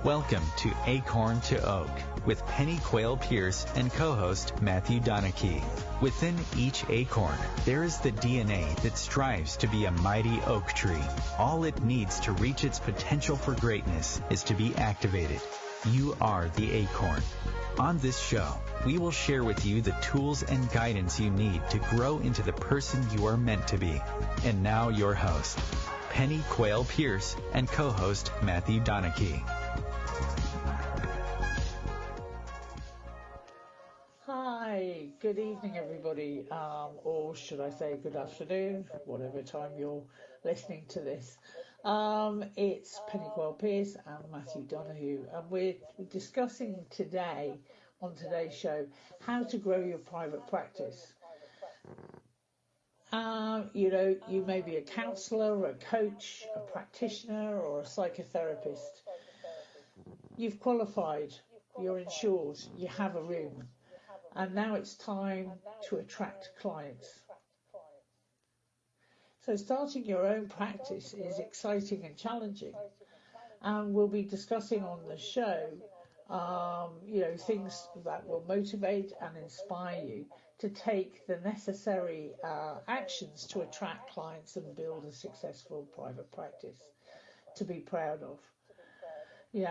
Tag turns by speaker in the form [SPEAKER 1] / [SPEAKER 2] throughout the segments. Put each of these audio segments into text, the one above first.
[SPEAKER 1] Welcome to Acorn to Oak with Pennie Quaile-Pearce and co-host Matthew Donnachie. Within each acorn, there is the DNA that strives to be a mighty oak tree. All it needs to reach its potential for greatness is to be activated. You are the acorn. On this show, we will share with you the tools and guidance you need to grow into the person you are meant to be. And now your host, Pennie Quaile-Pearce and co-host Matthew Donnachie.
[SPEAKER 2] Hi, good evening everybody, or should I say good afternoon, whatever time you're listening to this. It's Pennie Quaile-Pearce and Matthew Donnachie, and we're discussing today, on today's show, how to grow your private practice. You may be a counsellor, a coach, a practitioner, or a psychotherapist. You've qualified, you're insured, you have a room. And now it's time to attract clients. So starting your own practice is exciting and challenging. And we'll be discussing on the show, things that will motivate and inspire you to take the necessary actions to attract clients and build a successful private practice to be proud of.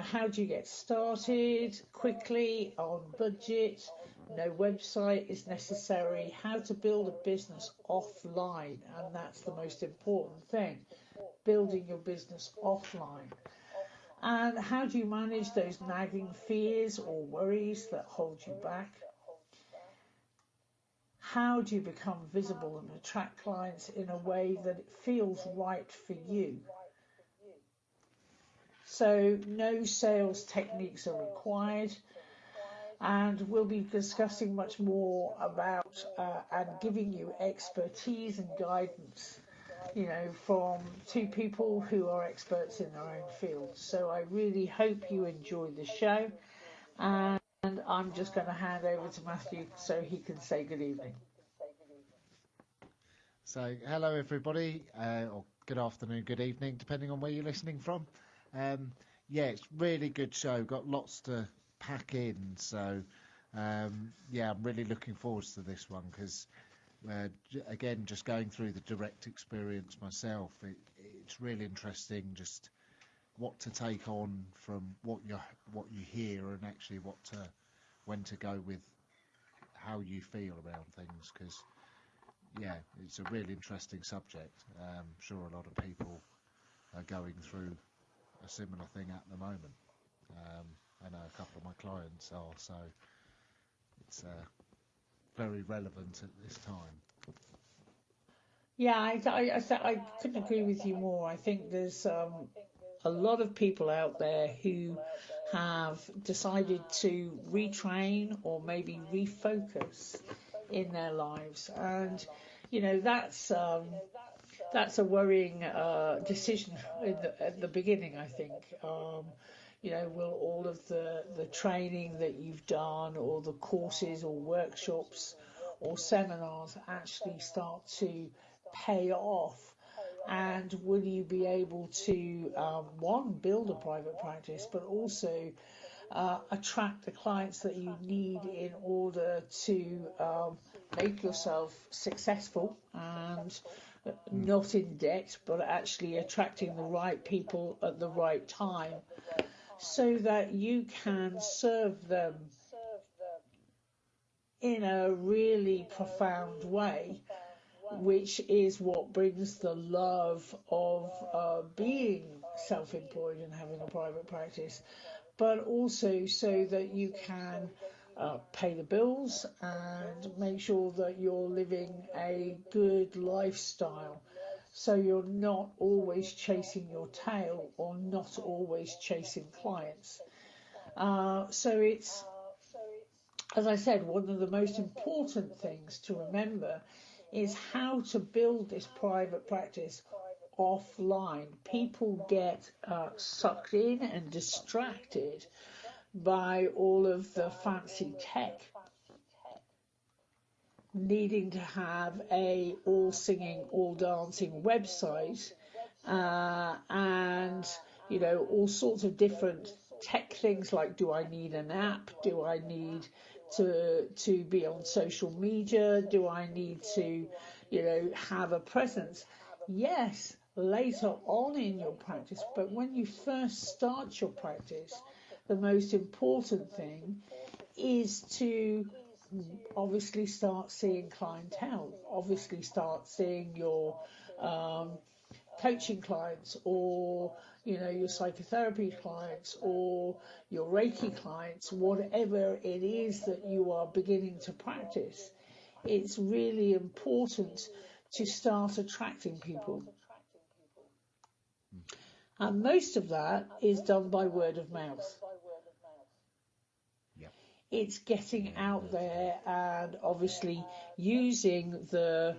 [SPEAKER 2] How do you get started quickly, on budget? No website is necessary. How to build a business offline, and that's the most important thing, building your business offline. And how do you manage those nagging fears or worries that hold you back? How do you become visible and attract clients in a way that it feels right for you? So no sales techniques are required, and we'll be discussing much more about and giving you expertise and guidance, from two people who are experts in their own field. So I really hope you enjoy the show, and I'm just going to hand over to Matthew so he can say good evening.
[SPEAKER 3] So hello everybody, or good afternoon, good evening, depending on where you're listening from. It's really good show, got lots to pack in, so I'm really looking forward to this one, because again, just going through the direct experience myself, it's really interesting just what to take on from what you hear, and actually when to go with how you feel around things, because it's a really interesting subject. I'm sure a lot of people are going through a similar thing at the moment. I know a couple of my clients are, so it's very relevant at this time.
[SPEAKER 2] Yeah, I couldn't agree with you more. I think there's a lot of people out there who have decided to retrain or maybe refocus in their lives, and that's a worrying decision at the beginning, I think. Will all of the training that you've done, or the courses or workshops or seminars actually start to pay off? And will you be able to, build a private practice, but also attract the clients that you need in order to make yourself successful and not in debt, but actually attracting the right people at the right time, so that you can serve them in a really profound way, which is what brings the love of being self-employed and having a private practice, but also so that you can pay the bills and make sure that you're living a good lifestyle, so you're not always chasing your tail or not always chasing clients. So it's, as I said, one of the most important things to remember is how to build this private practice offline. People get sucked in and distracted by all of the fancy tech, needing to have a all singing, all dancing website, and all sorts of different tech things like, do I need an app? Do I need to be on social media? Do I need to, have a presence? Yes, later on in your practice, but when you first start your practice, the most important thing is to obviously start seeing clientele, obviously start seeing your coaching clients, or your psychotherapy clients, or your Reiki clients, whatever it is that you are beginning to practice. It's really important to start attracting people, and most of that is done by word of mouth. It's getting out there and obviously using the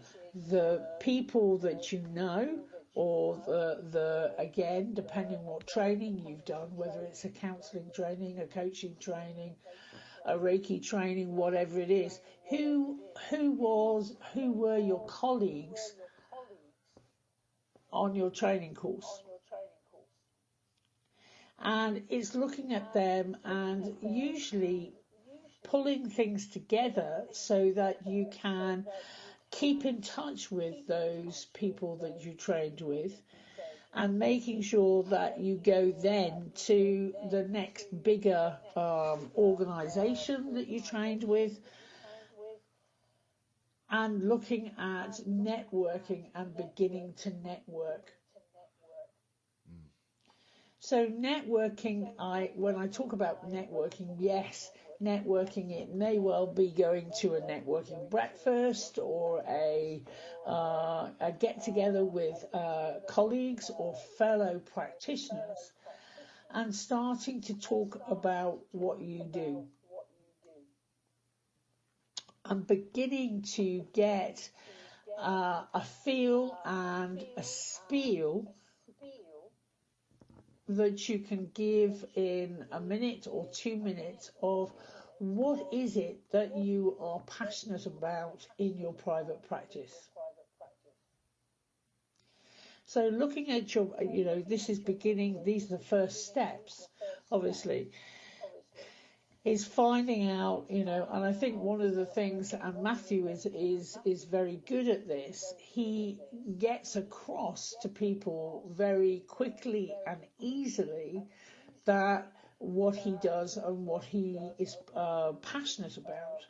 [SPEAKER 2] people that you know, or the again, depending what training you've done, whether it's a counselling training, a coaching training, a Reiki training, whatever it is, who were your colleagues on your training course. And it's looking at them and usually pulling things together so that you can keep in touch with those people that you trained with, and making sure that you go then to the next bigger organisation that you trained with, and looking at networking and beginning to network. So networking, when I talk about networking, yes, networking, it may well be going to a networking breakfast or a get together with colleagues or fellow practitioners, and starting to talk about what you do, and beginning to get a feel and a spiel that you can give in a minute or 2 minutes of what is it that you are passionate about in your private practice. So looking at your, this is beginning, these are the first steps, obviously, is finding out, and I think one of the things, and Matthew is very good at this, he gets across to people very quickly and easily that what he does and what he is passionate about.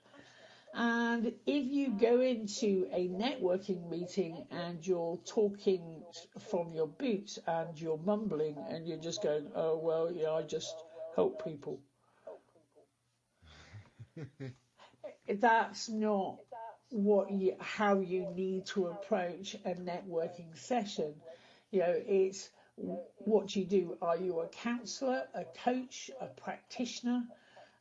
[SPEAKER 2] And if you go into a networking meeting and you're talking from your boots and you're mumbling and you're just going, oh, well, I just help people. That's not how you need to approach a networking session. It's what you do. Are you a counsellor, a coach, a practitioner,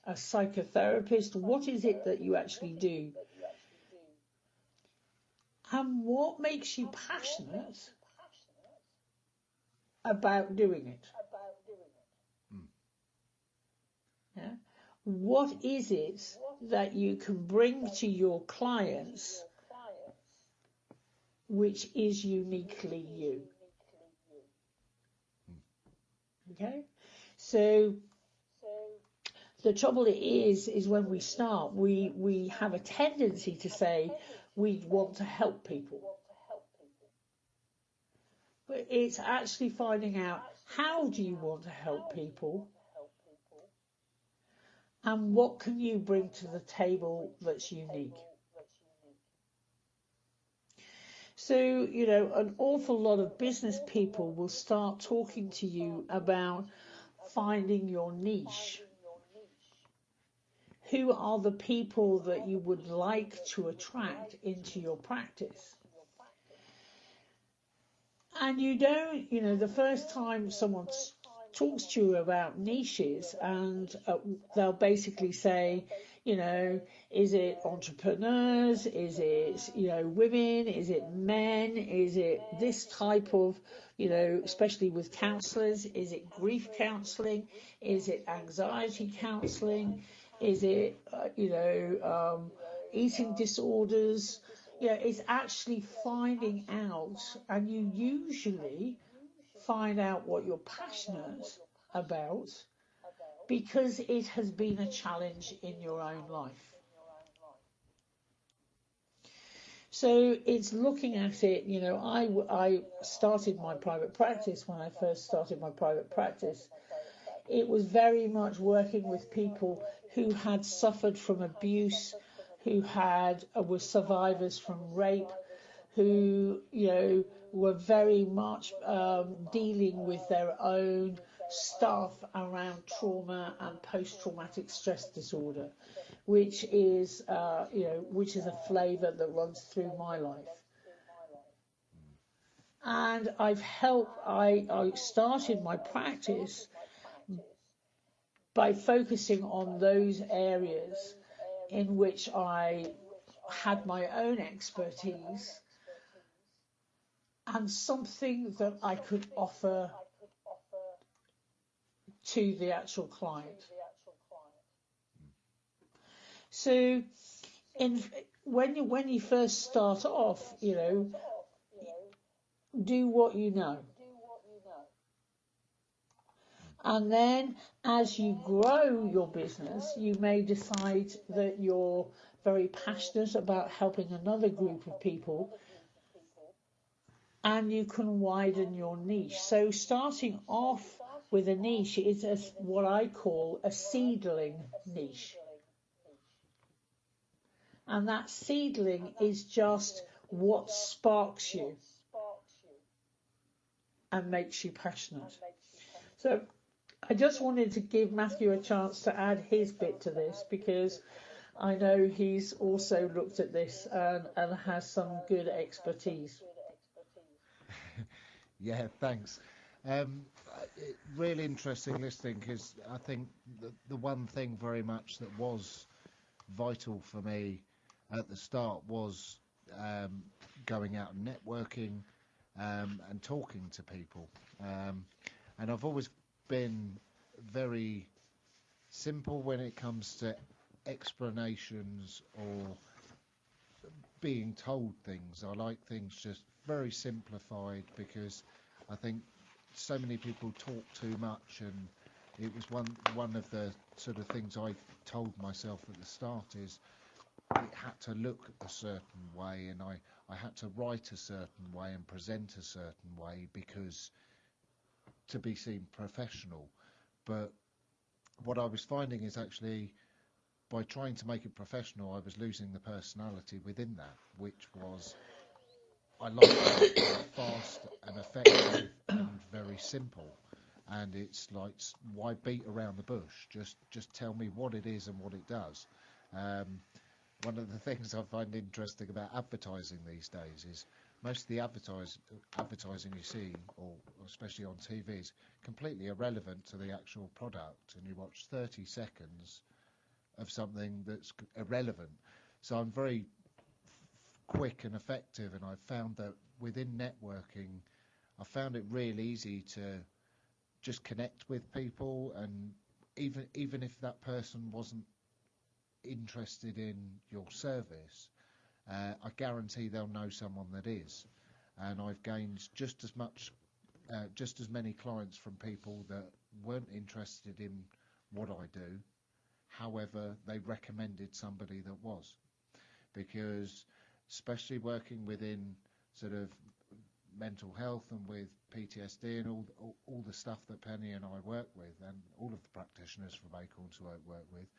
[SPEAKER 2] a psychotherapist? What is it that you actually do? And what makes you passionate about doing it? Yeah. What is it that you can bring to your clients which is uniquely you? Okay? So the trouble is when we start, we have a tendency to say we want to help people. But it's actually finding out, how do you want to help people? And what can you bring to the table that's unique? So, an awful lot of business people will start talking to you about finding your niche. Who are the people that you would like to attract into your practice? And you don't, the first time someone talks to you about niches, and they'll basically say, is it entrepreneurs? Is it, women? Is it men? Is it this type of, especially with counsellors, is it grief counselling? Is it anxiety counselling? Is it, eating disorders? It's actually finding out, and you usually find out what you're passionate about, because it has been a challenge in your own life. So it's looking at it, I started my private practice. When I first started my private practice, it was very much working with people who had suffered from abuse, who were survivors from rape, who, were very much dealing with their own stuff around trauma and post-traumatic stress disorder, which is a flavour that runs through my life. And I started my practice by focusing on those areas in which I had my own expertise and something that I could offer to the actual client. So when you first start off, do what you know. And then as you grow your business, you may decide that you're very passionate about helping another group of people, and you can widen your niche. So starting off with a niche is what I call a seedling niche. And that seedling is just what sparks you and makes you passionate. So I just wanted to give Matthew a chance to add his bit to this, because I know he's also looked at this and has some good expertise.
[SPEAKER 3] Yeah, thanks. Really interesting listening, because I think the one thing very much that was vital for me at the start was going out and networking and talking to people. And I've always been very simple when it comes to explanations or being told things. I like things just very simplified, because I think so many people talk too much, and it was one of the sort of things I told myself at the start is it had to look a certain way, and I had to write a certain way and present a certain way, because to be seen professional. But what I was finding is actually by trying to make it professional, I was losing the personality within that, which was I like it fast and effective and very simple. And it's like, why beat around the bush? Just tell me what it is and what it does. One of the things I find interesting about advertising these days is most of the advertising you see, or especially on TV, is completely irrelevant to the actual product, and you watch 30 seconds of something that's irrelevant. So I'm very quick and effective, and I've found that within networking, I found it really easy to just connect with people, and even if that person wasn't interested in your service, I guarantee they'll know someone that is. And I've gained just as many clients from people that weren't interested in what I do. However, they recommended somebody that was, because especially working within sort of mental health and with PTSD and all the stuff that Pennie and I work with, and all of the practitioners from Acorn who I work with,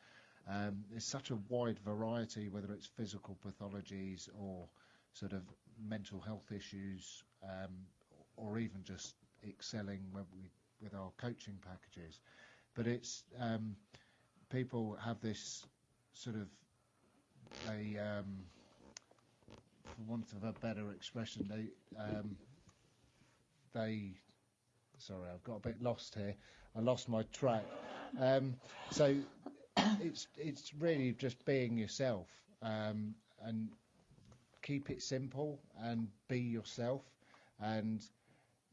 [SPEAKER 3] there's such a wide variety, whether it's physical pathologies or sort of mental health issues, or even just excelling with our coaching packages. But it's people have this sort of for want of a better expression, sorry, I've got a bit lost here. I lost my track. So it's really just being yourself, and keep it simple and be yourself, and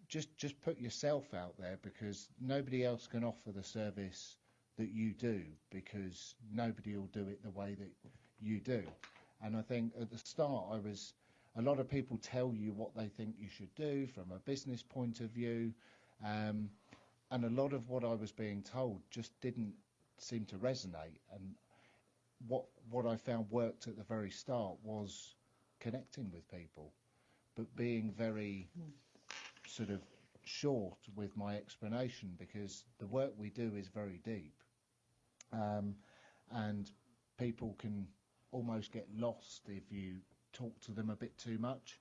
[SPEAKER 3] just put yourself out there, because nobody else can offer the service that you do, because nobody will do it the way that you do. And I think at the start, a lot of people tell you what they think you should do from a business point of view, and a lot of what I was being told just didn't seemed to resonate. And what I found worked at the very start was connecting with people, but being very sort of short with my explanation, because the work we do is very deep, and people can almost get lost if you talk to them a bit too much.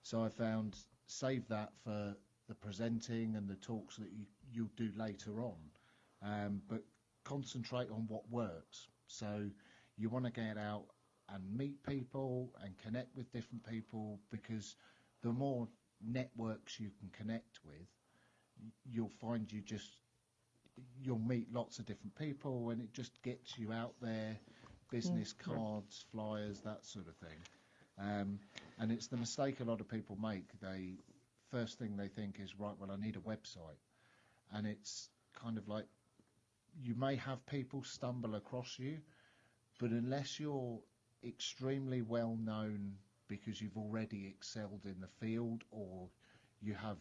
[SPEAKER 3] So I found save that for the presenting and the talks that you'll do later on, but concentrate on what works. So you want to get out and meet people and connect with different people, because the more networks you can connect with, you'll find you'll meet lots of different people, and it just gets you out there, business cards, flyers, that sort of thing. And it's the mistake a lot of people make. First thing they think is, right, well, I need a website. And it's kind of like, you may have people stumble across you, but unless you're extremely well known because you've already excelled in the field, or you have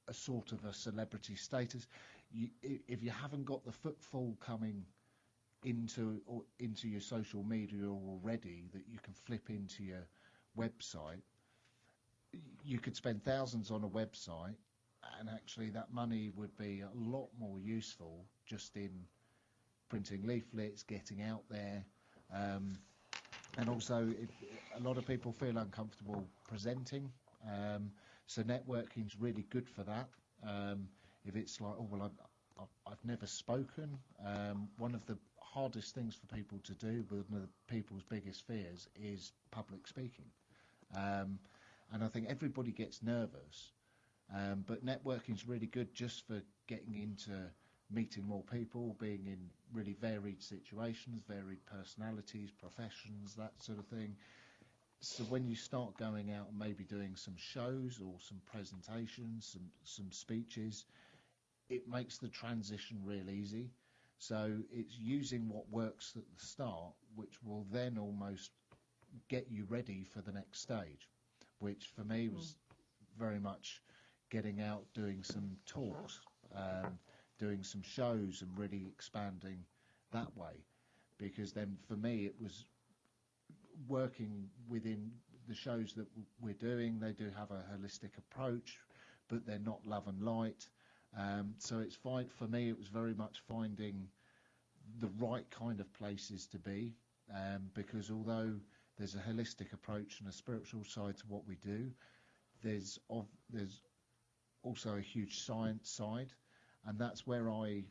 [SPEAKER 3] a sort of a celebrity status, if you haven't got the footfall coming into your social media already that you can flip into your website, you could spend thousands on a website, and actually that money would be a lot more useful just in printing leaflets, getting out there. And also, a lot of people feel uncomfortable presenting, so networking's really good for that. If it's like, oh, well, I've never spoken, one of the hardest things for people to do, one of people's biggest fears, is public speaking. And I think everybody gets nervous, but networking's really good just for getting into meeting more people, being in really varied situations, varied personalities, professions, that sort of thing. So when you start going out and maybe doing some shows or some presentations, some speeches, it makes the transition real easy. So it's using what works at the start, which will then almost get you ready for the next stage, which for me was very much getting out, doing some talks, doing some shows, and really expanding that way. Because then for me it was working within the shows that we're doing. They do have a holistic approach, but they're not love and light. So it's fine for me. It was very much finding the right kind of places to be, because although there's a holistic approach and a spiritual side to what we do, there's also a huge science side, and that's where I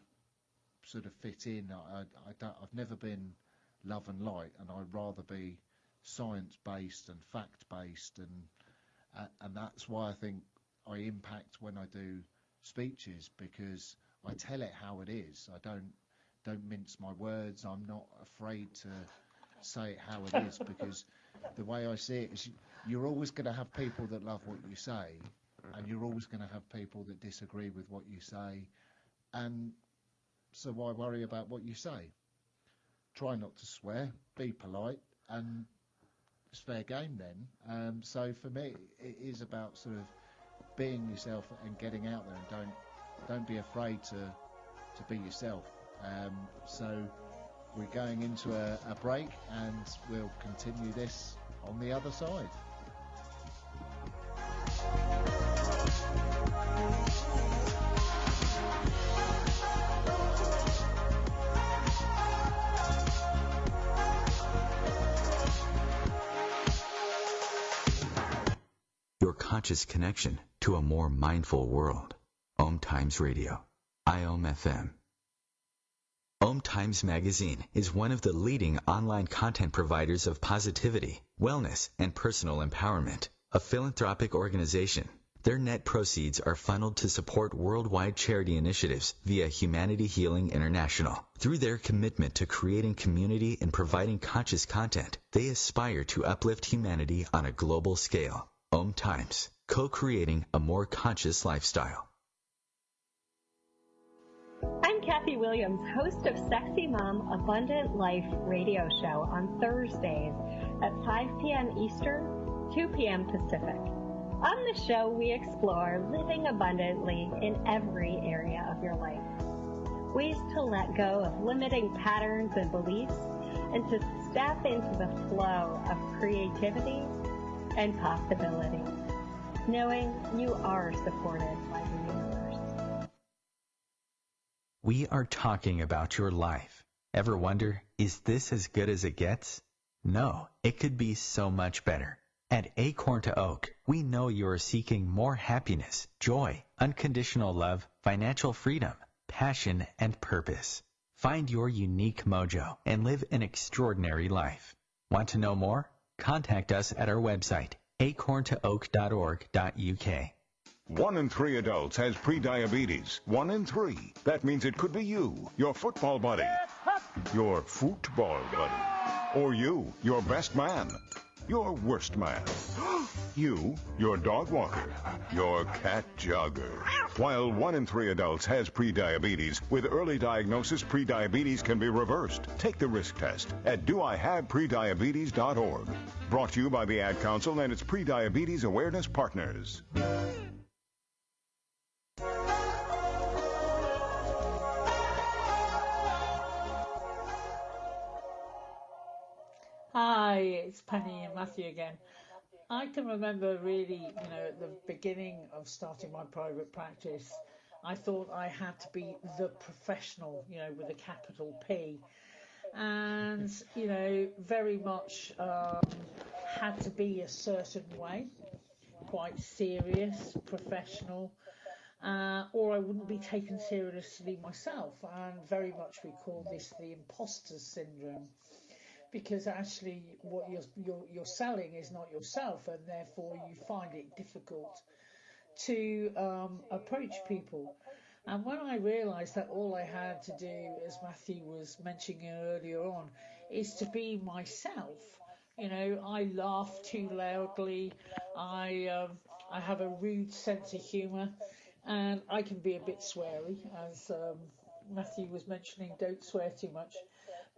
[SPEAKER 3] sort of fit in. I've never been love and light, and I'd rather be science-based and fact-based, and that's why I think I impact when I do speeches, because I tell it how it is. I don't mince my words. I'm not afraid to say it how it is, because the way I see it is you're always going to have people that love what you say, and you're always going to have people that disagree with what you say, and so why worry about what you say? Try not to swear, be polite, and it's fair game then. So for me, it is about sort of being yourself and getting out there, and don't be afraid to be yourself. So we're going into a break, and we'll continue this on the other side.
[SPEAKER 1] Your conscious connection to a more mindful world. OMTimes Radio, IOM FM. OMTimes Magazine is one of the leading online content providers of positivity, wellness, and personal empowerment. A philanthropic organization, their net proceeds are funneled to support worldwide charity initiatives via Humanity Healing International. Through their commitment to creating community and providing conscious content, they aspire to uplift humanity on a global scale. OMTimes, co-creating a more conscious lifestyle.
[SPEAKER 4] I'm Kathy Williams, host of Sexy Mom Abundant Life radio show on Thursdays at 5 p.m. Eastern, 2 p.m. Pacific. On the show, we explore living abundantly in every area of your life. ways to let go of limiting patterns and beliefs, and to step into the flow of creativity and possibility, knowing you are supported by the universe.
[SPEAKER 1] We are talking about your life. Ever wonder, is this as good as it gets? No, it could be so much better. At Acorn to Oak, we know you are seeking more happiness, joy, unconditional love, financial freedom, passion, and purpose. Find your unique mojo and live an extraordinary life. Want to know more? Contact us at our website, acorntooak.org.uk.
[SPEAKER 5] 1 in 3 adults has prediabetes. 1 in 3. That means it could be you, your football buddy, your football buddy, or you, your best man, your worst man, you, your dog walker, your cat jogger. While 1 in 3 adults has prediabetes, with early diagnosis, prediabetes can be reversed. Take the risk test at doihaveprediabetes.org. Brought to you by the Ad Council and its prediabetes awareness partners.
[SPEAKER 2] Hi, it's Pennie and Matthew again. I can remember really, at the beginning of starting my private practice, I thought I had to be the professional, with a capital P. And, very much had to be a certain way, quite serious, professional, or I wouldn't be taken seriously myself. And very much we call this the imposter syndrome, because actually what you're selling is not yourself, and therefore you find it difficult to approach people. And when I realised that all I had to do, as Matthew was mentioning earlier on, is to be myself. I laugh too loudly, I have a rude sense of humour, and I can be a bit sweary, as Matthew was mentioning, don't swear too much.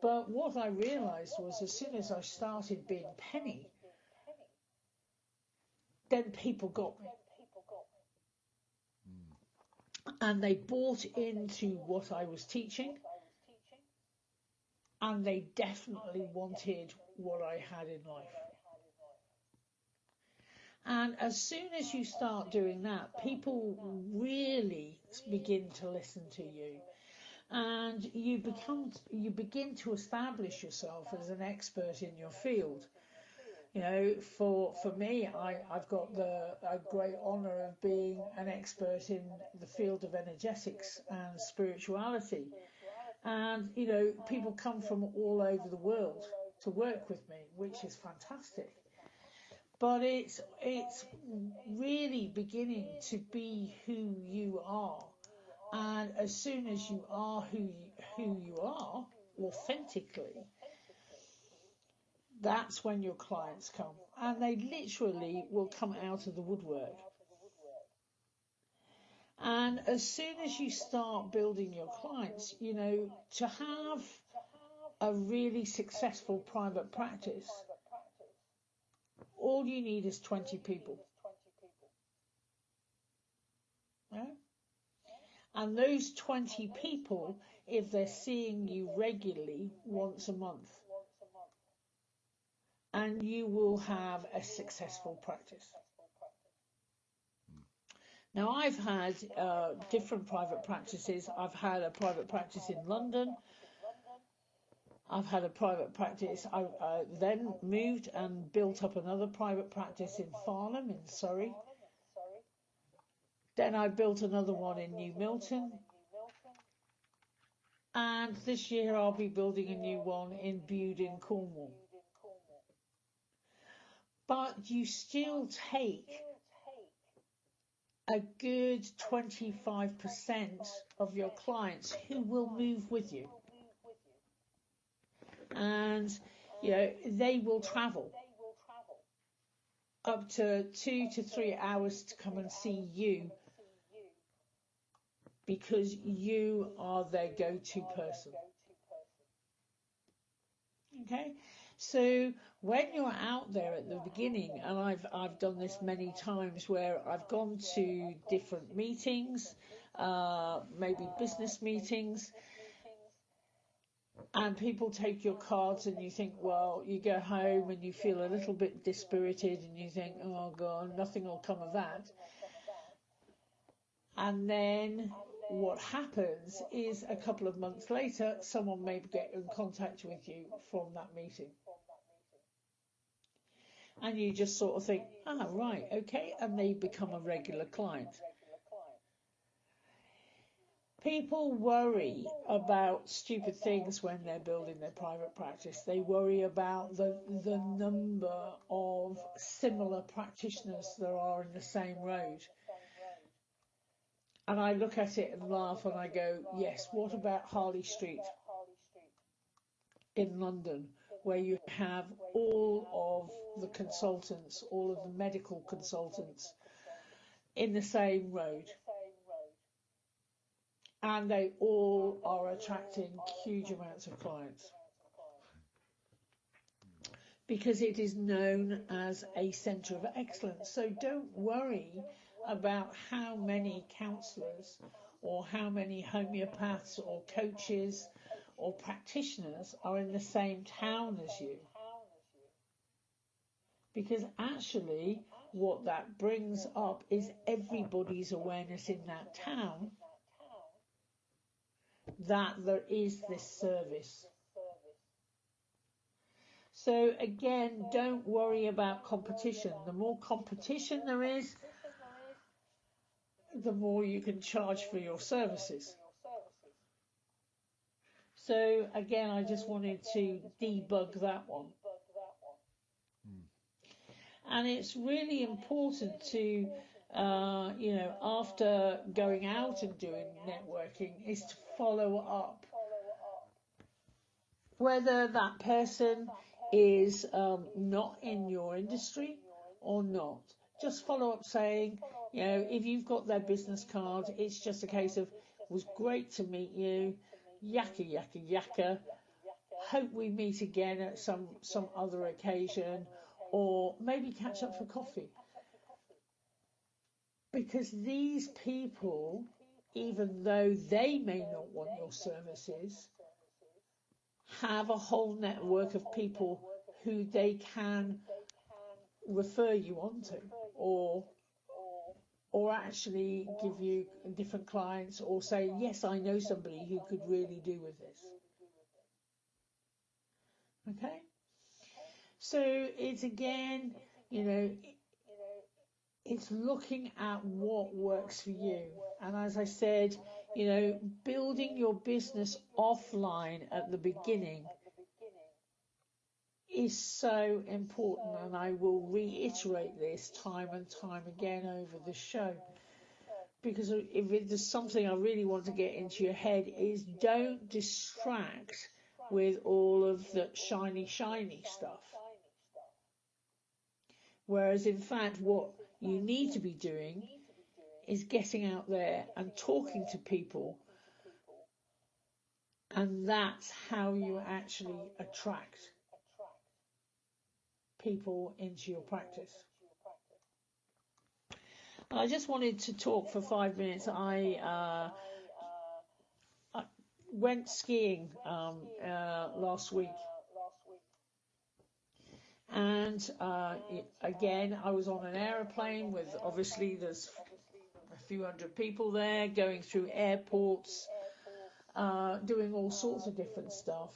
[SPEAKER 2] But what I realised was, as soon as I started being Pennie, then people got me. And they bought into what I was teaching, and they definitely wanted what I had in life. And as soon as you start doing that, people really begin to listen to you. And you begin to establish yourself as an expert in your field. For me, I've got a great honour of being an expert in the field of energetics and spirituality. And, people come from all over the world to work with me, which is fantastic. But it's really beginning to be who you are. And as soon as you are who you are authentically, that's when your clients come. And they literally will come out of the woodwork. And as soon as you start building your clients, to have a really successful private practice, all you need is 20 people. Yeah? And those 20 people, if they're seeing you regularly once a month, and you will have a successful practice. Now, I've had different private practices. I've had a private practice in London. I've had a private practice. I then moved and built up another private practice in Farnham in Surrey. Then I built another one in New Milton. And this year I'll be building a new one in Bude in Cornwall. But you still take a good 25% of your clients who will move with you. And, they will travel up to 2 to 3 hours to come and see you, because you are their go-to person. Okay? So when you're out there at the beginning, and I've done this many times, where I've gone to different meetings, maybe business meetings, and people take your cards and you think, well, you go home and you feel a little bit dispirited and you think, oh God, nothing will come of that. And then what happens is a couple of months later, someone may get in contact with you from that meeting. And you just sort of think, right, okay, and they become a regular client. People worry about stupid things when they're building their private practice. They worry about the number of similar practitioners there are in the same road. And I look at it and laugh and I go, yes, what about Harley Street in London, where you have all of the consultants, all of the medical consultants in the same road? And they all are attracting huge amounts of clients because it is known as a centre of excellence. So don't worry about how many counsellors or how many homeopaths or coaches or practitioners are in the same town as you. Because actually what that brings up is everybody's awareness in that town that there is this service. So again, don't worry about competition. The more competition there is, the more you can charge for your services. So again, I just wanted to debug that one. And it's really important to, after going out and doing networking, is to follow up. Whether that person is not in your industry or not. Just follow up saying, if you've got their business card, it's just a case of, it was great to meet you, yakka, yakka, yakka. Hope we meet again at some other occasion, or maybe catch up for coffee. Because these people, even though they may not want your services, have a whole network of people who they can refer you on to, or actually give you different clients, or say, yes, I know somebody who could really do with this. Okay? So it's again, it's looking at what works for you. And as I said, building your business offline at the beginning is so important, and I will reiterate this time and time again over the show, because if there's something I really want to get into your head is don't distract with all of the shiny stuff. Whereas in fact what you need to be doing is getting out there and talking to people, and that's how you actually attract people into your practice. I just wanted to talk for 5 minutes. I went skiing last week, and again I was on an aeroplane with, obviously there's a few hundred people there, going through airports, doing all sorts of different stuff,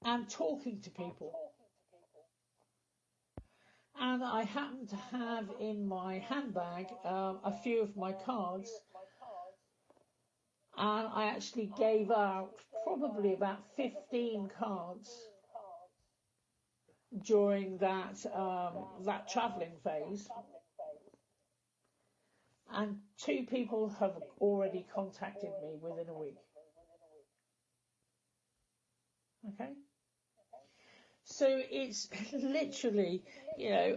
[SPEAKER 2] and talking to people. And I happened to have in my handbag a few of my cards, and I actually gave out probably about 15 cards during that travelling phase. And 2 people have already contacted me within a week. Okay? So it's literally,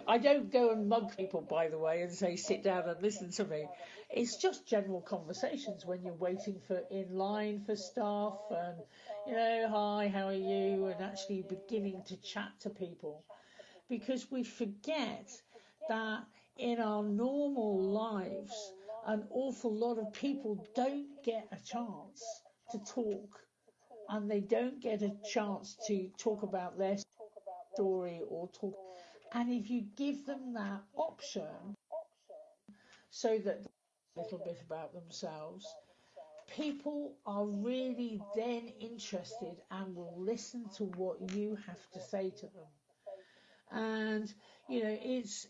[SPEAKER 2] I don't go and mug people, by the way, and say, sit down and listen to me. It's just general conversations when you're waiting in line for stuff, and, hi, how are you? And actually beginning to chat to people. Because we forget that in our normal lives, an awful lot of people don't get a chance to talk, and they don't get a chance to talk about their story or talk. And if you give them that option so that a little bit about themselves, people are really then interested and will listen to what you have to say to them. And it's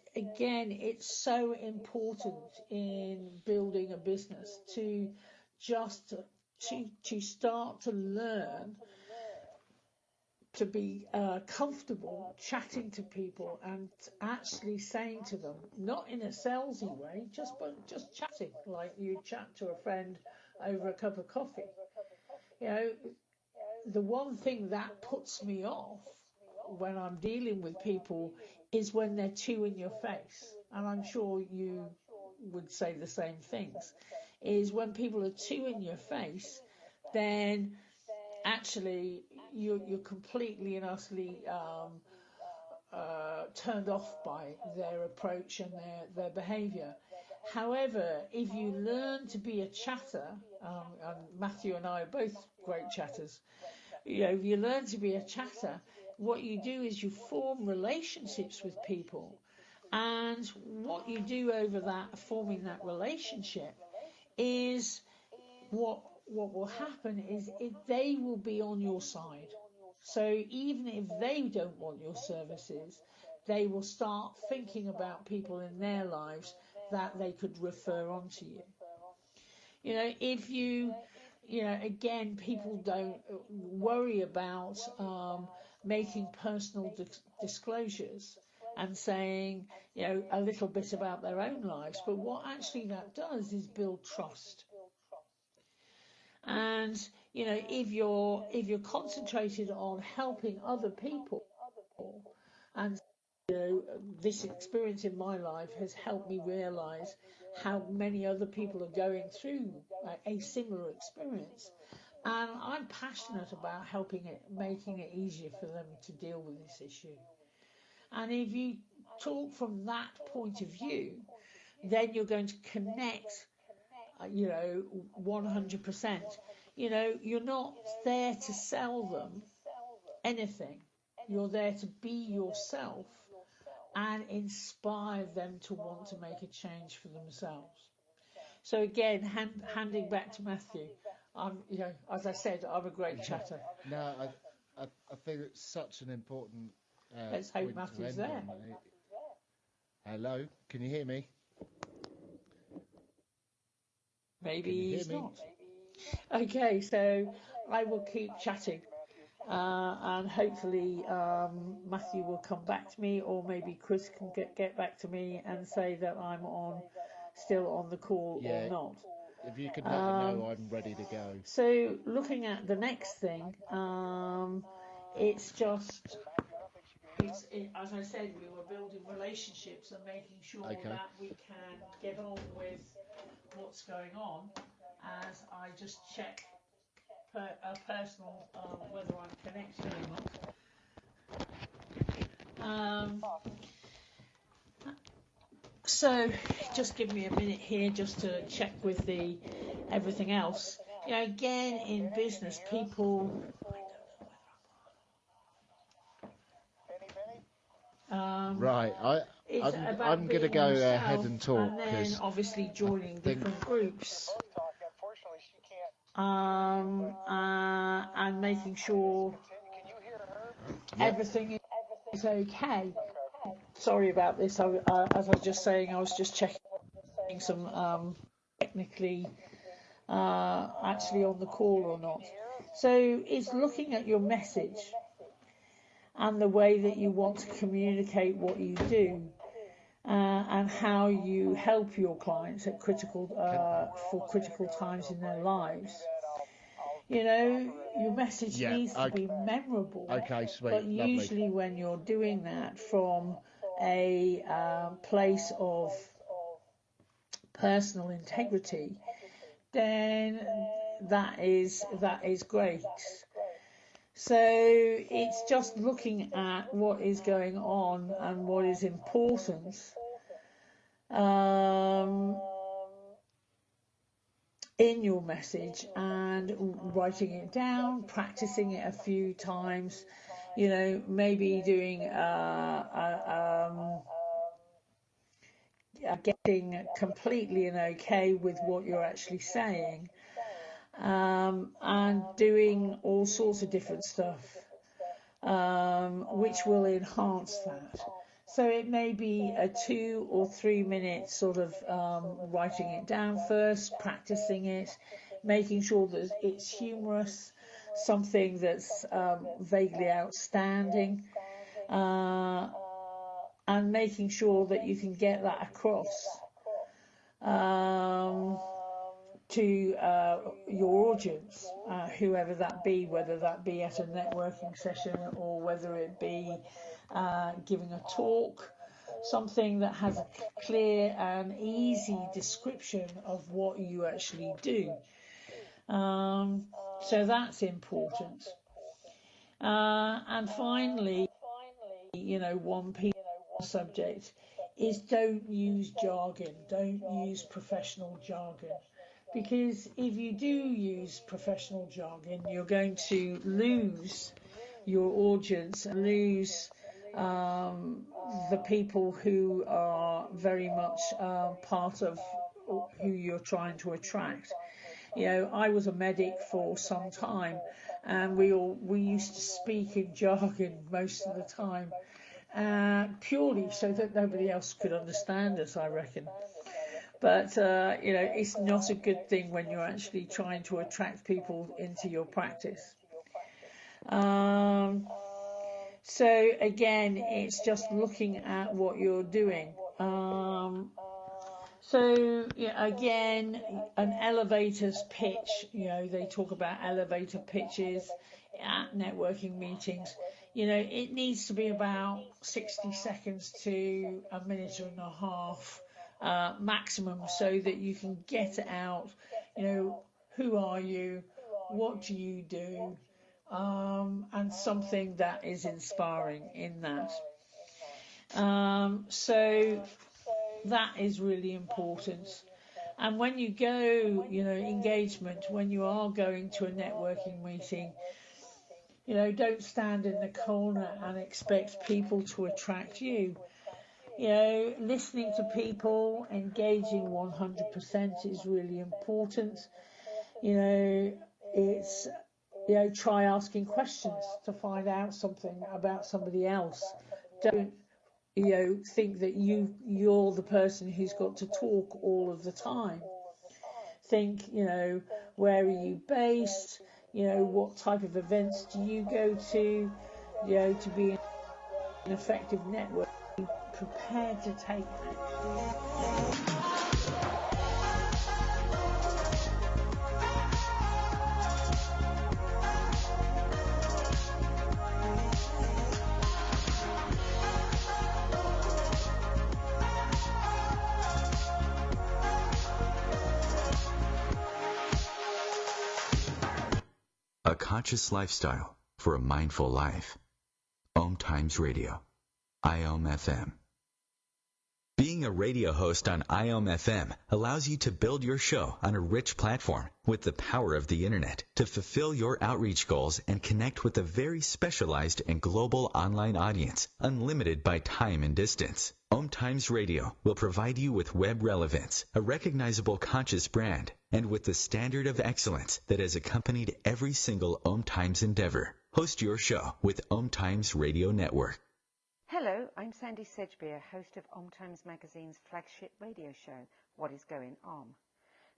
[SPEAKER 2] so important in building a business to just to start to learn to be comfortable chatting to people and actually saying to them, not in a salesy way, just chatting like you chat to a friend over a cup of coffee. The one thing that puts me off when I'm dealing with people is when they're too in your face, and I'm sure you would say the same things, is when people are too in your face, then actually you're completely and utterly turned off by their approach and their behaviour. However, if you learn to be a chatter, and Matthew and I are both great chatters, if you learn to be a chatter, what you do is you form relationships with people, and what you do over that, forming that relationship, is what will happen is they will be on your side. So even if they don't want your services, they will start thinking about people in their lives that they could refer on to you. If you, again, people don't worry about making personal disclosures and saying, a little bit about their own lives. But what actually that does is build trust. And if you're concentrated on helping other people, and this experience in my life has helped me realize how many other people are going through a similar experience, and I'm passionate about making it easier for them to deal with this issue. And if you talk from that point of view, then you're going to connect 100%. You're not there to sell them anything. You're there to be yourself and inspire them to want to make a change for themselves. So again, handing back to Matthew, as I said, I'm a great chatter.
[SPEAKER 3] No, I think it's such an important.
[SPEAKER 2] Let's hope Matthew's there.
[SPEAKER 3] Hello, can you hear me?
[SPEAKER 2] Maybe he's not. Okay, so I will keep chatting, and hopefully Matthew will come back to me, or maybe Chris can get back to me and say that I'm still on the call or not.
[SPEAKER 3] If you could let me know, I'm ready to go.
[SPEAKER 2] So looking at the next thing, as I said, we were building relationships and making sure that we can get on with what's going on, as I just check personal whether I'm connected or not. So just give me a minute here just to check with everything else. Again, in business, people.
[SPEAKER 3] Right, I'm going to go ahead and talk,
[SPEAKER 2] and then obviously joining different groups, and making sure everything is okay. Sorry about this. As I was just saying, I was just checking some technically actually on the call or not. So it's looking at your message and the way that you want to communicate what you do, and how you help your clients at critical times in their lives. Your message needs to be memorable.
[SPEAKER 3] Okay, sweet.
[SPEAKER 2] But usually
[SPEAKER 3] lovely.
[SPEAKER 2] When you're doing that from a place of personal integrity, then that is great. So it's just looking at what is going on and what is important, in your message and writing it down, practicing it a few times, maybe doing getting completely and okay with what you're actually saying, and doing all sorts of different stuff, which will enhance that. So it may be a 2 or 3 minute sort of writing it down first, practicing it, making sure that it's humorous, something that's vaguely outstanding, and making sure that you can get that across to your audience, whoever that be, whether that be at a networking session or whether it be giving a talk, something that has a clear and easy description of what you actually do. So that's important. And finally, one piece of the subject is don't use jargon, don't use professional jargon. Because if you do use professional jargon, you're going to lose your audience and lose the people who are very much part of who you're trying to attract. I was a medic for some time, and we used to speak in jargon most of the time, purely so that nobody else could understand us, I reckon. But, it's not a good thing when you're actually trying to attract people into your practice. So, again, it's just looking at what you're doing. Again, an elevator's pitch, they talk about elevator pitches at networking meetings. It needs to be about 60 seconds to a minute and a half. Maximum, so that you can get it out, who are you, what do you do, and something that is inspiring in that. So that is really important. And when you go, engagement, when you are going to a networking meeting, don't stand in the corner and expect people to attract you. Listening to people, engaging 100% is really important. It's, try asking questions to find out something about somebody else. Don't, think that you're the person who's got to talk all of the time. Think, where are you based? What type of events do you go to? To be an effective network. Prepared to take that.
[SPEAKER 1] A conscious lifestyle for a mindful life. OMTimes Radio. IOM-FM. Being a radio host on IOM-FM allows you to build your show on a rich platform with the power of the internet to fulfill your outreach goals and connect with a very specialized and global online audience, unlimited by time and distance. OMTimes Radio will provide you with web relevance, a recognizable conscious brand, and with the standard of excellence that has accompanied every single OMTimes endeavor. Host your show with OMTimes Radio Network.
[SPEAKER 6] Hello, I'm Sandy Sedgbeer, host of OMTimes Magazine's flagship radio show, What is Going On?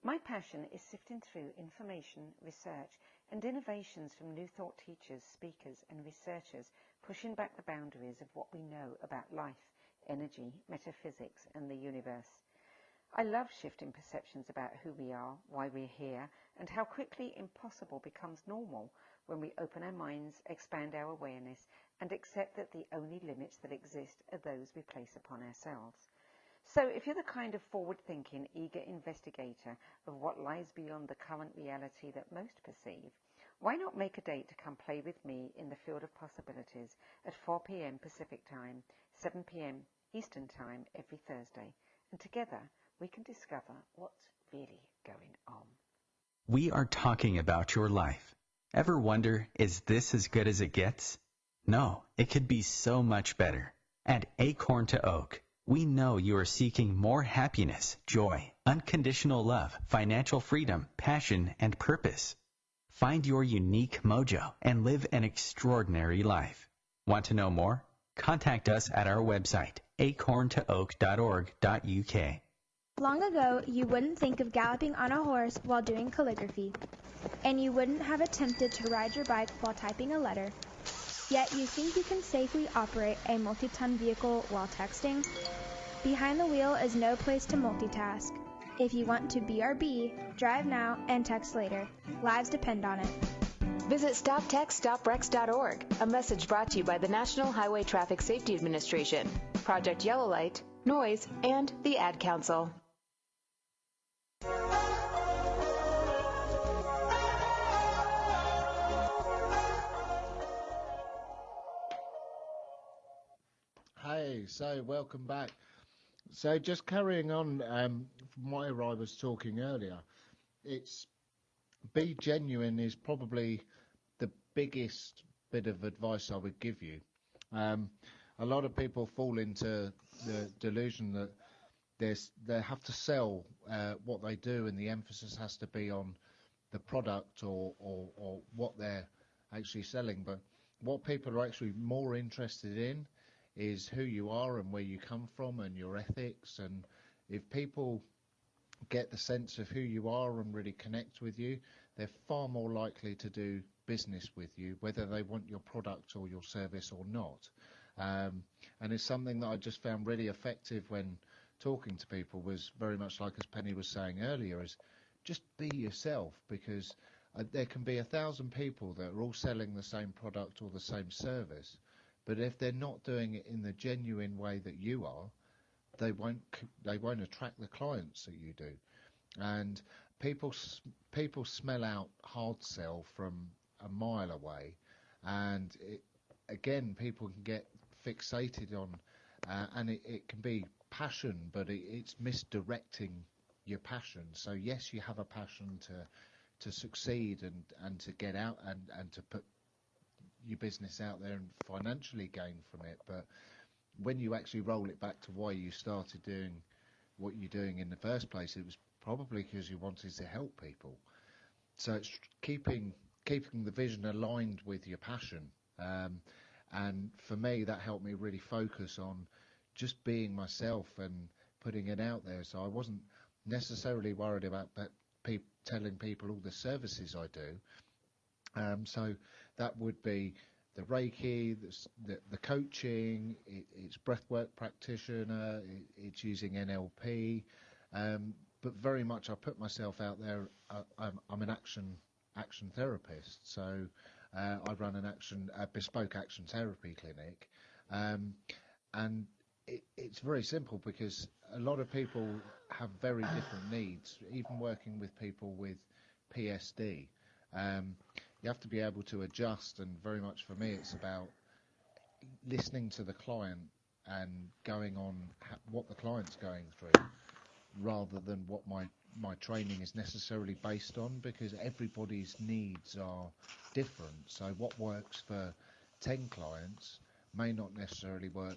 [SPEAKER 6] My passion is sifting through information, research, and innovations from new thought teachers, speakers, and researchers pushing back the boundaries of what we know about life, energy, metaphysics, and the universe. I love shifting perceptions about who we are, why we're here, and how quickly impossible becomes normal when we open our minds, expand our awareness, and accept that the only limits that exist are those we place upon ourselves. So if you're the kind of forward-thinking, eager investigator of what lies beyond the current reality that most perceive, why not make a date to come play with me in the field of possibilities at 4 p.m. Pacific Time, 7 p.m. Eastern Time every Thursday, and together we can discover what's really going on.
[SPEAKER 1] We are talking about your life. Ever wonder, is this as good as it gets? No, it could be so much better. At Acorn to Oak, we know you are seeking more happiness, joy, unconditional love, financial freedom, passion, and purpose. Find your unique mojo and live an extraordinary life. Want to know more? Contact us at our website, acorntooak.org.uk.
[SPEAKER 7] Long ago, you wouldn't think of galloping on a horse while doing calligraphy, and you wouldn't have attempted to ride your bike while typing a letter. Yet you think you can safely operate a multi-ton vehicle while texting? Behind the wheel is no place to multitask. If you want to BRB, drive now and text later. Lives depend on it.
[SPEAKER 8] Visit StopTextStopWrecks.org, a message brought to you by the National Highway Traffic Safety Administration, Project Yellow Light, Noise, and the Ad Council.
[SPEAKER 3] Hey, so welcome back. So just carrying on from where I was talking earlier, it's be genuine is probably the biggest bit of advice I would give you. A lot of people fall into the delusion that they have to sell what they do, and the emphasis has to be on the product or what they're actually selling. But what people are actually more interested in is who you are and where you come from and your ethics. And if people get the sense of who you are and really connect with you, they're far more likely to do business with you, whether they want your product or your service or not. And it's something that I just found really effective when talking to people, was very much like as Pennie was saying earlier, is just be yourself, because there can be 1,000 people that are all selling the same product or the same service, but if they're not doing it in the genuine way that you are, they won't attract the clients that you do. And people smell out hard sell from a mile away, and again, people can get fixated on, and it can be passion, but it's misdirecting your passion. So yes, you have a passion to succeed and to get out and to put your business out there and financially gain from it, but when you actually roll it back to why you started doing what you're doing in the first place, it was probably because you wanted to help people. So it's keeping the vision aligned with your passion, and for me that helped me really focus on just being myself and putting it out there. So I wasn't necessarily worried about telling people all the services I do. So that would be the Reiki, the coaching, it's breathwork practitioner, it's using NLP, but very much I put myself out there. I'm an action therapist, so I run a bespoke action therapy clinic, and it's very simple because a lot of people have very different needs, even working with people with PSD. You have to be able to adjust, and very much for me it's about listening to the client and going on what the client's going through, rather than what my training is necessarily based on, because everybody's needs are different. So what works for 10 clients may not necessarily work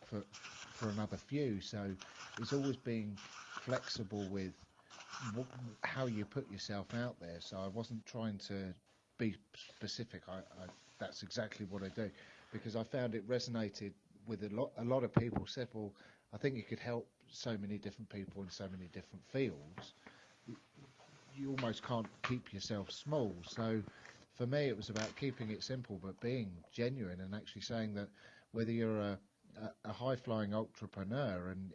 [SPEAKER 3] for another few. So it's always being flexible with how you put yourself out there. So I wasn't trying to be specific. That's exactly what I do, because I found it resonated with a lot of people. Said, well, I think you could help so many different people in so many different fields. You almost can't keep yourself small. So for me it was about keeping it simple but being genuine, and actually saying that whether you're a high-flying entrepreneur and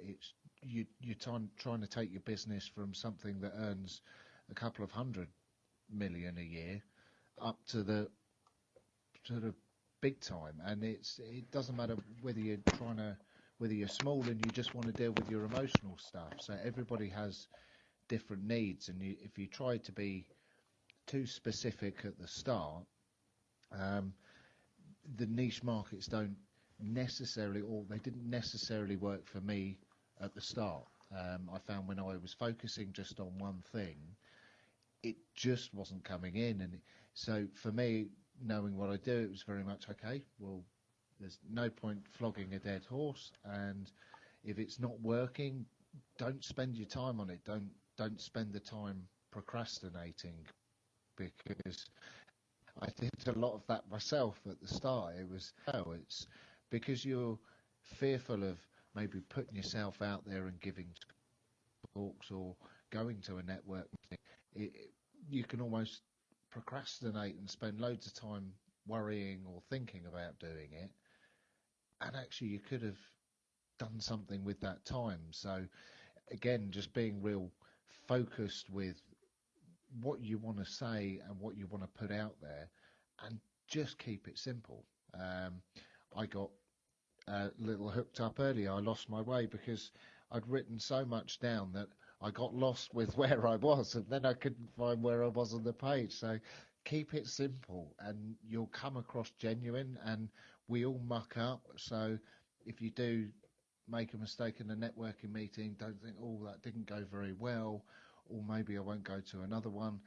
[SPEAKER 3] you're trying to take your business from something that earns a couple of $100 million a year up to the sort of big time, and it doesn't matter whether you're small and you just want to deal with your emotional stuff. So everybody has different needs, and if you try to be too specific at the start, the niche markets don't necessarily, or they didn't necessarily work for me at the start. I found when I was focusing just on one thing, it just wasn't coming in. And so for me, knowing what I do, it was very much, okay, well, there's no point flogging a dead horse, and if it's not working, don't spend your time on it. Don't spend the time procrastinating, because I did a lot of that myself at the start. It's because you're fearful of maybe putting yourself out there and giving talks or going to a network meeting. You can almost procrastinate and spend loads of time worrying or thinking about doing it, and actually you could have done something with that time. So again, just being real focused with what you want to say and what you want to put out there, and just keep it simple. I got a little hooked up earlier. I lost my way because I'd written so much down that I got lost with where I was, and then I couldn't find where I was on the page. So keep it simple, and you'll come across genuine, and we all muck up. So if you do make a mistake in a networking meeting, don't think, oh, that didn't go very well, or maybe I won't go to another one.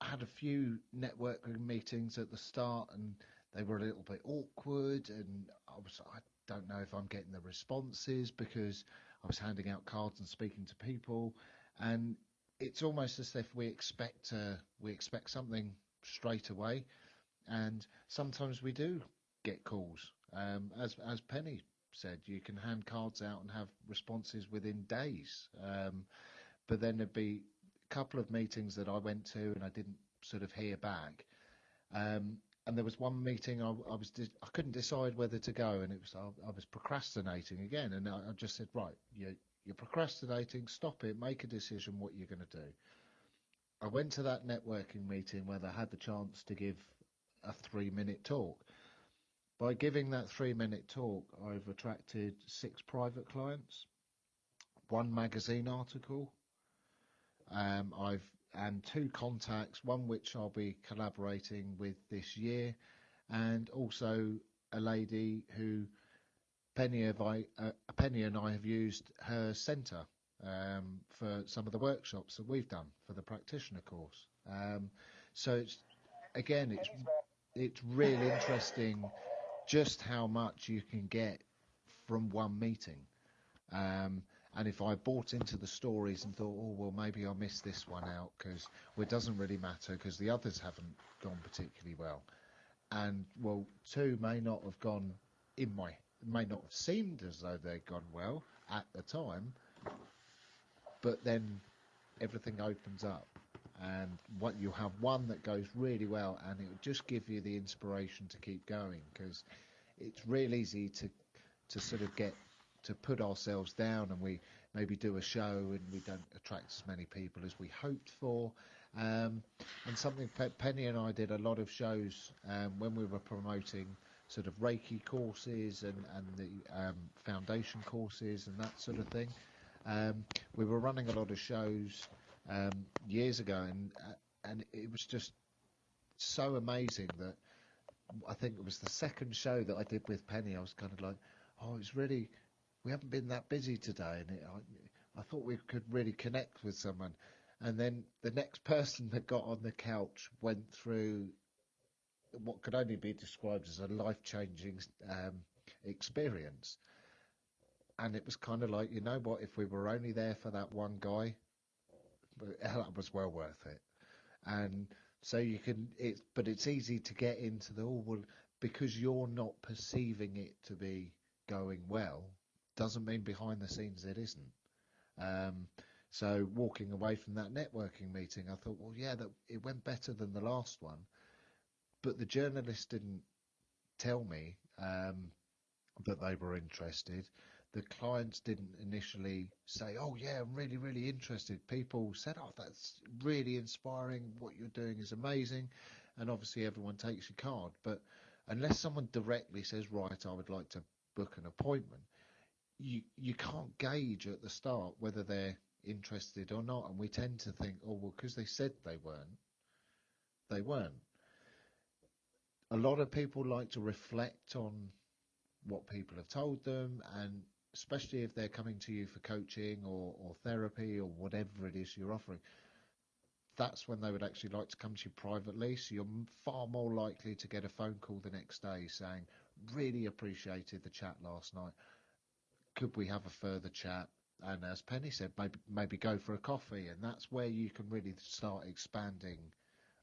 [SPEAKER 3] I had a few networking meetings at the start, and they were a little bit awkward, and I don't know if I'm getting the responses, because I was handing out cards and speaking to people, and it's almost as if we expect something straight away, and sometimes we do get calls. As Pennie said, you can hand cards out and have responses within days. But then there'd be a couple of meetings that I went to and I didn't sort of hear back. And there was one meeting I couldn't decide whether to go, and I was procrastinating again. And I just said, right, you're procrastinating, stop it, make a decision what you're going to do. I went to that networking meeting where they had the chance to give a 3-minute talk. By giving that 3-minute talk, I've attracted 6 private clients, 1 magazine article, and 2 contacts, one which I'll be collaborating with this year, and also a lady who Pennie and I have used her centre for some of the workshops that we've done for the practitioner course. So it's really interesting just how much you can get from one meeting. And if I bought into the stories and thought, oh, well, maybe I missed this one out, because it doesn't really matter because the others haven't gone particularly well. And, well, 2 may not have may not have seemed as though they'd gone well at the time, but then everything opens up. And you'll have one that goes really well, and it'll just give you the inspiration to keep going, because it's real easy to sort of get to put ourselves down, and we maybe do a show and we don't attract as many people as we hoped for. And something Pennie and I did a lot of shows when we were promoting sort of Reiki courses and the foundation courses and that sort of thing. We were running a lot of shows years ago, and it was just so amazing that I think it was the second show that I did with Pennie. I was kind of like, oh, we haven't been that busy today, and I thought we could really connect with someone. And then the next person that got on the couch went through what could only be described as a life-changing experience. And it was kind of like, you know what, if we were only there for that one guy, that was well worth it. And so but it's easy to get into because you're not perceiving it to be going well, doesn't mean behind the scenes it isn't. So walking away from that networking meeting, I thought, well, yeah, that it went better than the last one, but the journalist didn't tell me that they were interested. The clients didn't initially say, oh yeah, I'm really, really interested. People said, oh, that's really inspiring. What you're doing is amazing. And obviously everyone takes your card. But unless someone directly says, right, I would like to book an appointment, you can't gauge at the start whether they're interested or not. And we tend to think, oh, well, because they said they weren't. A lot of people like to reflect on what people have told them, and especially if they're coming to you for coaching or therapy or whatever it is you're offering, that's when they would actually like to come to you privately. So you're far more likely to get a phone call the next day saying, really appreciated the chat last night. Could we have a further chat? And as Penny said, maybe go for a coffee. And that's where you can really start expanding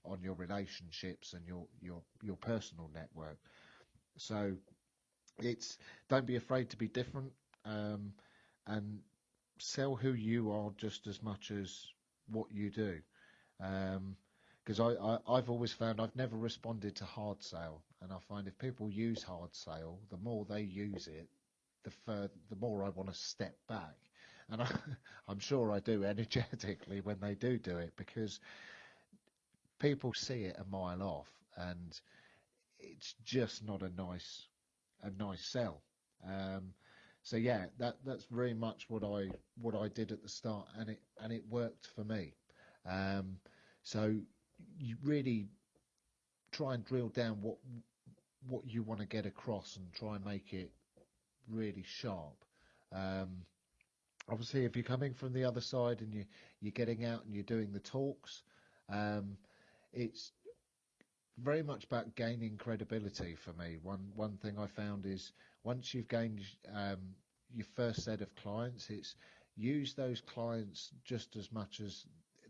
[SPEAKER 3] on your relationships and your personal network. So don't be afraid to be different, and sell who you are just as much as what you do. Because I've always found I've never responded to hard sale, and I find if people use hard sale, the more they use it, the more I want to step back. And I'm sure I do energetically when they do it, because people see it a mile off, and it's just not a nice sell. So yeah, that's very much what I did at the start, and it worked for me. So you really try and drill down what you want to get across, and try and make it really sharp. Obviously, if you're coming from the other side and you're getting out and you're doing the talks, it's very much about gaining credibility for me. One thing I found is once you've gained your first set of clients, it's use those clients just as much as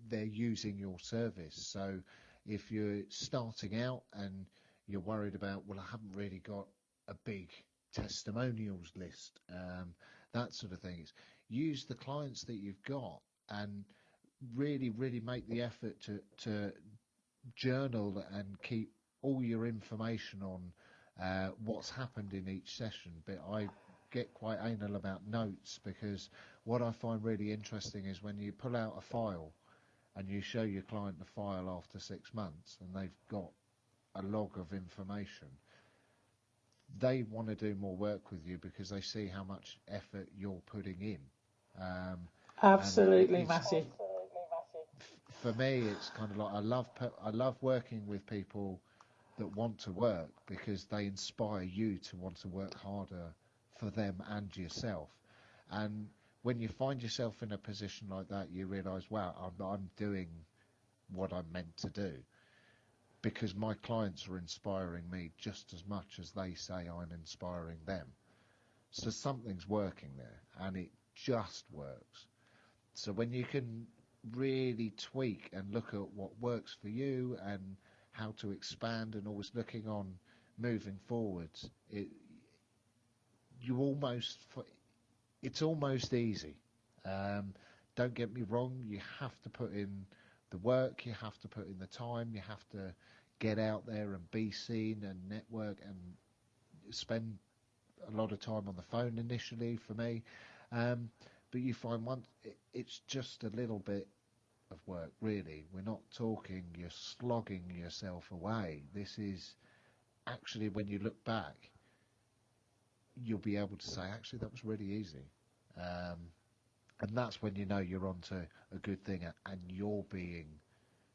[SPEAKER 3] they're using your service. So if you're starting out and you're worried about, well, I haven't really got a big testimonials list, that sort of thing, it's use the clients that you've got and really make the effort to journal and keep all your information on what's happened in each session. But I get quite anal about notes, because what I find really interesting is when you pull out a file and you show your client the file after 6 months and they've got a log of information, they want to do more work with you because they see how much effort you're putting in.
[SPEAKER 2] Absolutely massive.
[SPEAKER 3] For me, it's kind of like I love working with people that want to work, because they inspire you to want to work harder for them and yourself. And when you find yourself in a position like that, you realise, wow, I'm doing what I'm meant to do, because my clients are inspiring me just as much as they say I'm inspiring them. So something's working there, and it just works. So when you can really tweak and look at what works for you and how to expand, and always looking on moving forwards, it's almost easy. Don't get me wrong, you have to put in the work, you have to put in the time, you have to get out there and be seen and network and spend a lot of time on the phone initially for me. But you find it's just a little bit of work, really. We're not talking you're slogging yourself away. This is actually, when you look back, you'll be able to say, actually, that was really easy. And that's when you know you're onto a good thing and you're being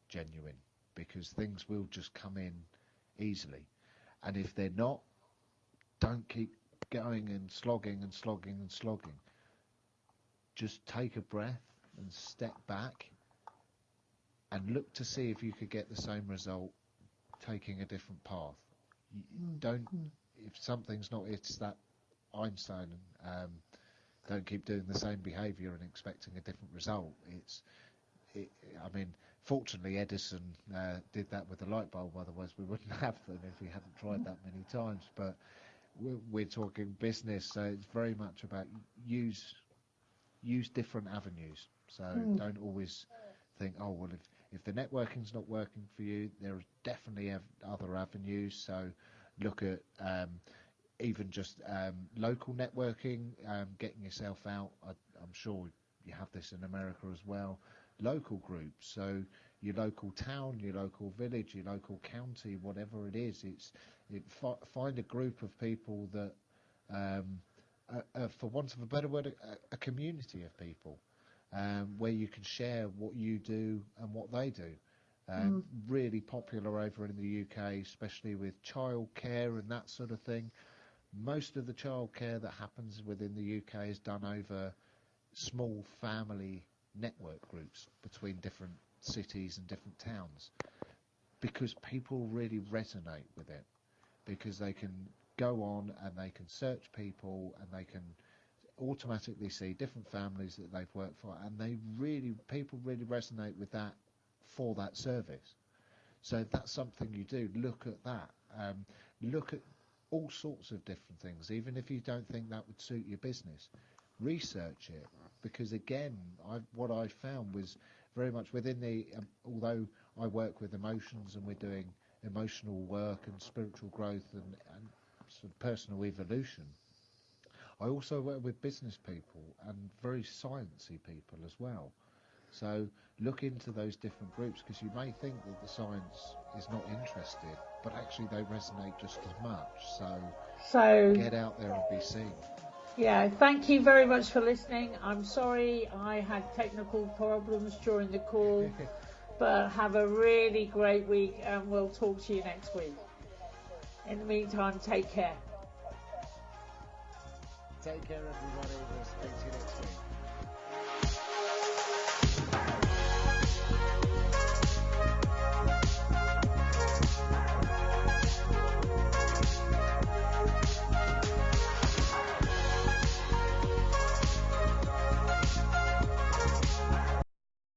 [SPEAKER 3] genuine, because things will just come in easily. And if they're not, don't keep going and slogging. Just take a breath and step back and look to see if you could get the same result taking a different path. If something's not, it's that Einstein, don't keep doing the same behaviour and expecting a different result. I mean, fortunately Edison did that with the light bulb, otherwise we wouldn't have them if we hadn't tried that many times. But we're talking business, so it's very much about use different avenues. So don't always think, oh, well, if the networking's not working for you, there are definitely other avenues. So look at even just local networking, getting yourself out. I'm sure you have this in America as well. Local groups, so your local town, your local village, your local county, whatever it is, find a group of people that, for want of a better word, a community of people, where you can share what you do and what they do. Really popular over in the UK, especially with childcare and that sort of thing. Most of the childcare that happens within the UK is done over small family network groups between different cities and different towns, because people really resonate with it, because they can go on and they can search people and they can automatically see different families that they've worked for, and people really resonate with that for that service. So if that's something you do, look at that. Look at all sorts of different things, even if you don't think that would suit your business. Research it, because again, what I found was very much within although I work with emotions and we're doing emotional work and spiritual growth and sort of personal evolution, I also work with business people and very sciencey people as well. So look into those different groups, because you may think that the science is not interested, but actually they resonate just as much. So get out there and be seen.
[SPEAKER 2] Yeah, thank you very much for listening. I'm sorry I had technical problems during the call, but have a really great week, and we'll talk to you next week. In the meantime, take care.
[SPEAKER 3] Take care, everybody. We'll speak to you next week.